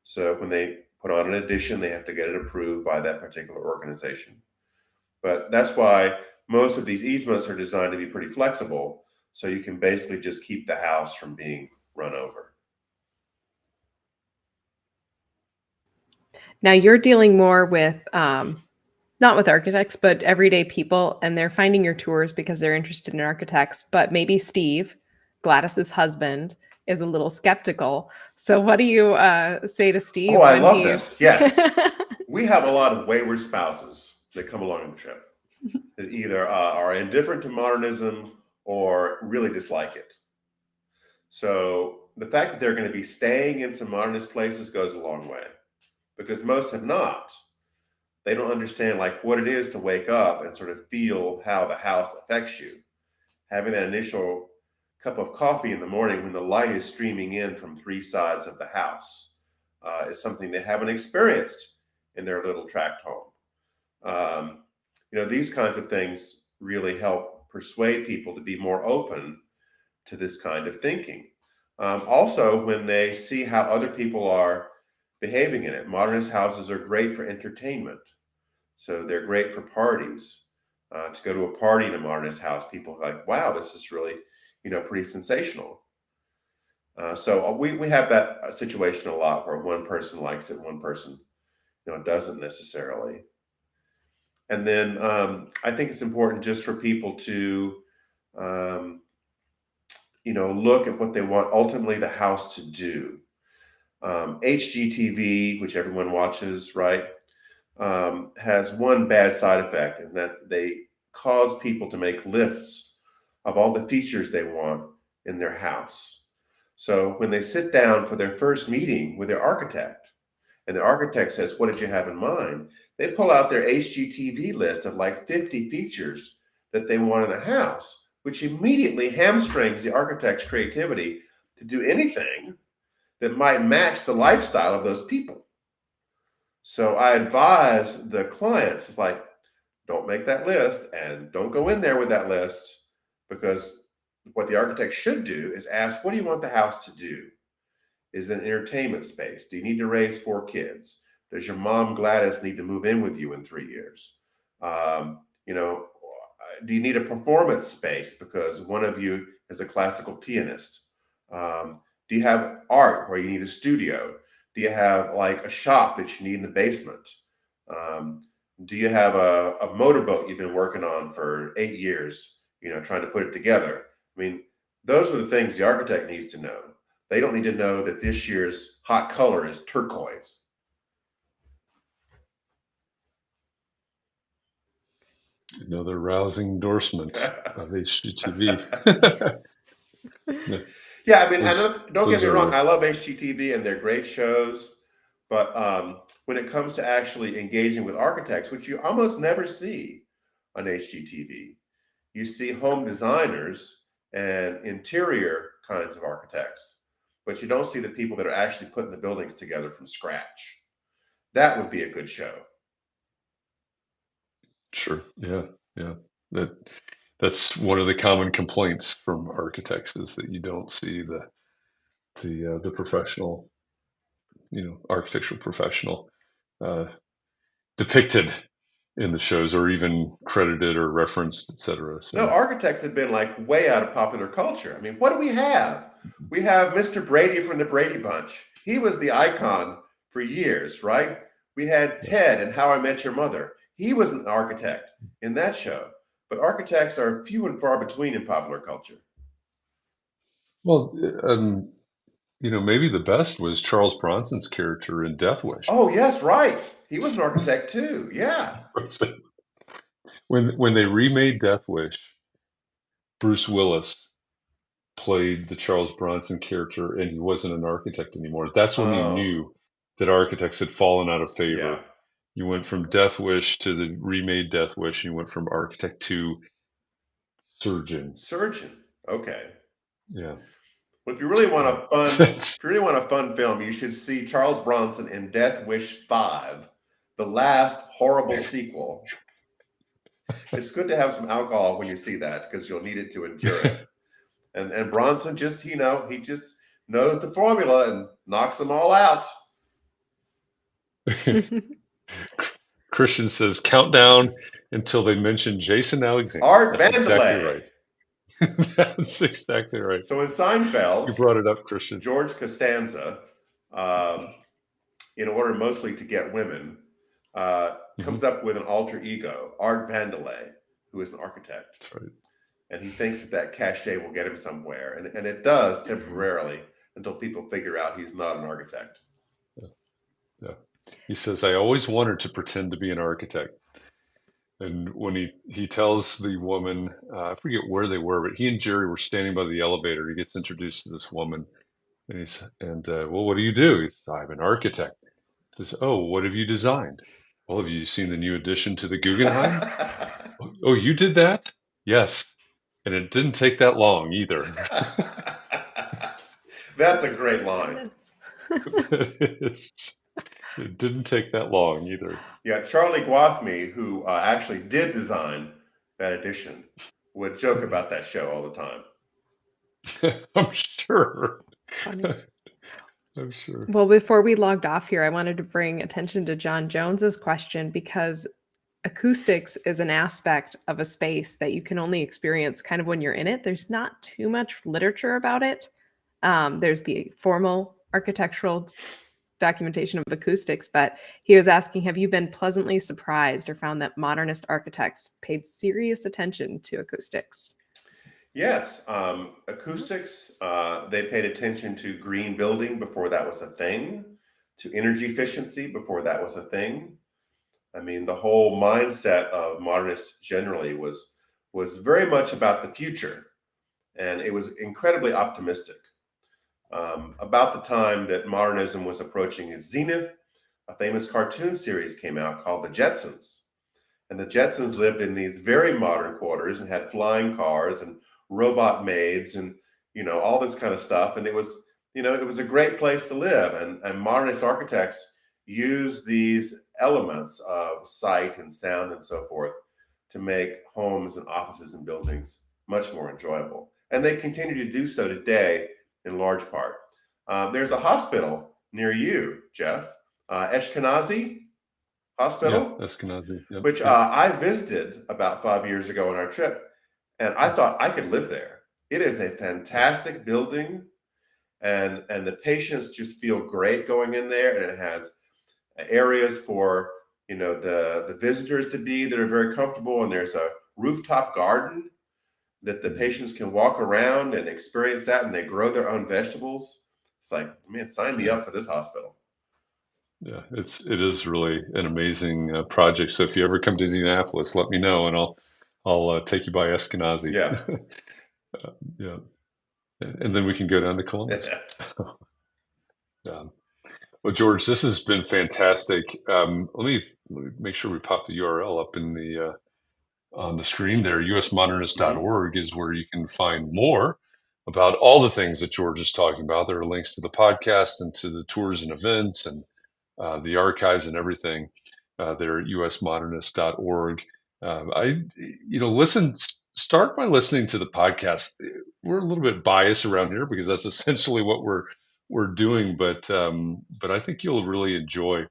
So when they put on an addition, they have to get it approved by that particular organization. But that's why most of these easements are designed to be pretty flexible, so you can basically just keep the house from being run over. Now you're dealing more with, not with architects, but everyday people, and they're finding your tours because they're interested in architects. But maybe Steve, Gladys's husband, is a little skeptical. So what do you say to Steve? Oh, I love this. Yes. We have a lot of wayward spouses that come along on the trip that either are indifferent to modernism or really dislike it. So the fact that they're going to be staying in some modernist places goes a long way, because most have not. They don't understand what it is to wake up and sort of feel how the house affects you. Having that initial cup of coffee in the morning when the light is streaming in from three sides of the house is something they haven't experienced in their little tract home. These kinds of things really help persuade people to be more open to this kind of thinking. Also, when they see how other people are behaving in it. Modernist houses are great for entertainment. So they're great for parties. To go to a party in a modernist house, people are like, wow, this is really, pretty sensational. So we have that situation a lot where one person likes it, one person, doesn't necessarily. And then I think it's important just for people to, look at what they want ultimately the house to do. HGTV, which everyone watches, right, has one bad side effect, and that they cause people to make lists of all the features they want in their house. So when they sit down for their first meeting with their architect, and the architect says, what did you have in mind? They pull out their HGTV list of 50 features that they want in a house, which immediately hamstrings the architect's creativity to do anything that might match the lifestyle of those people. So I advise the clients, it's like, don't make that list and don't go in there with that list, because what the architect should do is ask, what do you want the house to do? Is it an entertainment space? Do you need to raise 4 kids? Does your mom Gladys need to move in with you in 3 years? Do you need a performance space because one of you is a classical pianist? Do you have art where you need a studio? Do you have like a shop that you need in the basement? Do you have a motorboat you've been working on for 8 years, trying to put it together? I mean, those are the things the architect needs to know. They don't need to know that this year's hot color is turquoise. Another rousing endorsement of HGTV. Yeah, I mean, don't get me wrong. I love HGTV and they're great shows. But when it comes to actually engaging with architects, which you almost never see on HGTV, you see home designers and interior kinds of architects, but you don't see the people that are actually putting the buildings together from scratch. That would be a good show. Sure. Yeah. That's one of the common complaints from architects, is that you don't see the professional, architectural professional depicted in the shows, or even credited or referenced, etc. So. No, architects have been like way out of popular culture. I mean, what do we have? We have Mr. Brady from the Brady Bunch. He was the icon for years, right? We had Ted in How I Met Your Mother. He was an architect in that show. But architects are few and far between in popular culture. Well, maybe the best was Charles Bronson's character in Death Wish. Oh, yes, right. He was an architect too. Yeah. When they remade Death Wish, Bruce Willis played the Charles Bronson character, and he wasn't an architect anymore. That's when you knew that architects had fallen out of favor. Yeah. You went from Death Wish to the remade Death Wish, and you went from architect to surgeon. Okay. Yeah. Well, if you really want a fun film, you should see Charles Bronson in Death Wish 5, the last horrible sequel. It's good to have some alcohol when you see that, because you'll need it to endure it. And Bronson he just knows the formula and knocks them all out. Christian says, countdown until they mention Jason Alexander. Art That's Vandelay. exactly right. That's exactly right. So in Seinfeld, you brought it up, Christian. George Costanza, in order mostly to get women, comes up with an alter ego, Art Vandelay, who is an architect. That's right. And he thinks that cachet will get him somewhere. And it does temporarily, until people figure out he's not an architect. Yeah. He says, I always wanted to pretend to be an architect. And when he tells the woman, I forget where they were, but he and Jerry were standing by the elevator. He gets introduced to this woman. And well, what do you do? He says, I'm an architect. He says, oh, what have you designed? Well, have you seen the new addition to the Guggenheim? Oh, you did that? Yes. And it didn't take that long either. That's a great line. It didn't take that long either. Yeah, Charlie Gwathmey, who actually did design that edition, would joke about that show all the time. I'm sure. Funny. I'm sure. Well, before we logged off here, I wanted to bring attention to John Jones's question, because acoustics is an aspect of a space that you can only experience kind of when you're in it. There's not too much literature about it. There's the formal architectural documentation of acoustics, but he was asking, have you been pleasantly surprised or found that modernist architects paid serious attention to acoustics? Yes. Acoustics, they paid attention to green building before that was a thing, to energy efficiency before that was a thing. I mean, the whole mindset of modernists generally was very much about the future, and it was incredibly optimistic. About the time that modernism was approaching its zenith, a famous cartoon series came out called The Jetsons. And the Jetsons lived in these very modern quarters and had flying cars and robot maids and all this kind of stuff. And it was, it was a great place to live. And modernist architects use these elements of sight and sound and so forth to make homes and offices and buildings much more enjoyable. And they continue to do so today in large part. There's a hospital near you, Jeff, Ashkenazi Hospital. Yeah, Eskenazi. Yep, which I visited about 5 years ago on our trip, and I thought I could live there. It is a fantastic building, and the patients just feel great going in there, and it has areas for the visitors to be that are very comfortable, and there's a rooftop garden that the patients can walk around and experience that, and they grow their own vegetables. It's like, man, sign me up for this hospital. Yeah, it is really an amazing project. So if you ever come to Indianapolis, let me know, and I'll take you by Eskenazi. Yeah. Yeah, and then we can go down to Columbus. Well, George, this has been fantastic. Let me make sure we pop the URL up in the on the screen there. USModernist.org is where you can find more about all the things that George is talking about. There are links to the podcast and to the tours and events and the archives and everything there at USModernist.org. Start by listening to the podcast. We're a little bit biased around here because that's essentially what we're doing, but I think you'll really enjoy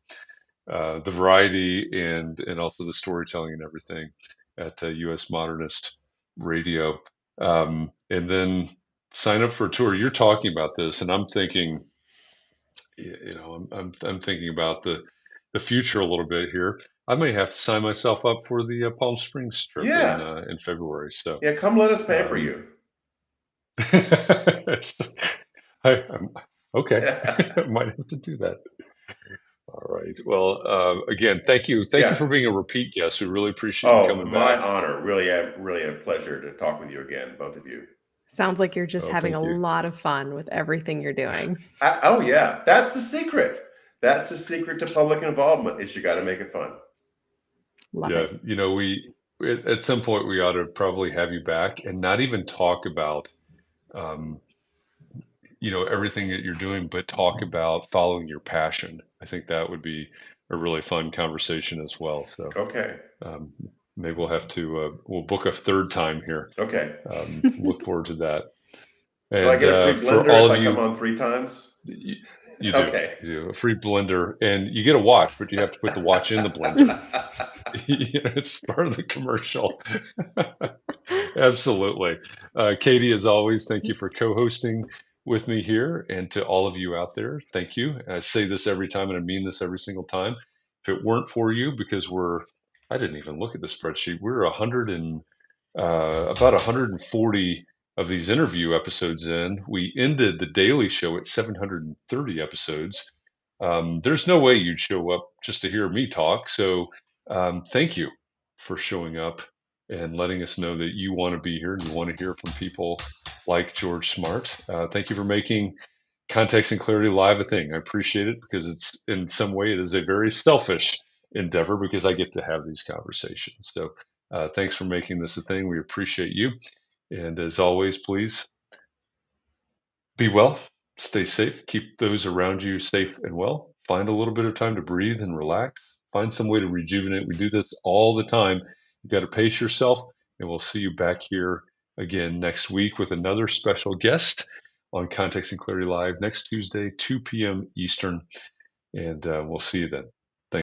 the variety and also the storytelling and everything at US Modernist Radio. And then sign up for a tour. You're talking about this, and I'm thinking, I'm thinking about the future a little bit here. I may have to sign myself up for the Palm Springs trip in February. So yeah, come let us pamper you. I'm okay. I might have to do that. All right. Well, again, thank you for being a repeat guest. We really appreciate you coming back. My honor. Really a pleasure to talk with you again, both of you. Sounds like you're just having a lot of fun with everything you're doing. Oh yeah, that's the secret. That's the secret to public involvement. Is you got to make it fun. Love it. We at some point we ought to probably have you back and not even talk about everything that you're doing, but talk about following your passion. I think that would be a really fun conversation as well. So okay, maybe we'll have to we'll book a third time here. Okay, look forward to that. And will I get a free blender for all if of I you, come on 3 times? You do. Okay. You do. A free blender, and you get a watch, but you have to put the watch in the blender. It's part of the commercial. Absolutely. Katie, as always, thank you for co-hosting with me here, and to all of you out there, thank you. I say this every time, and I mean this every single time. If it weren't for you, because I didn't even look at the spreadsheet. We're about 140 of these interview episodes in. We ended the daily show at 730 episodes. There's no way you'd show up just to hear me talk. So thank you for showing up and letting us know that you want to be here and you want to hear from people like George Smart. Thank you for making Context and Clarity Live a thing. I appreciate it because it's in some way it is a very selfish endeavor because I get to have these conversations. So thanks for making this a thing. We appreciate you. And as always, please be well, stay safe, keep those around you safe and well. Find a little bit of time to breathe and relax. Find some way to rejuvenate. We do this all the time. You got to pace yourself, and we'll see you back here again next week with another special guest on Context and Clarity Live next Tuesday, 2 p.m. Eastern. And we'll see you then.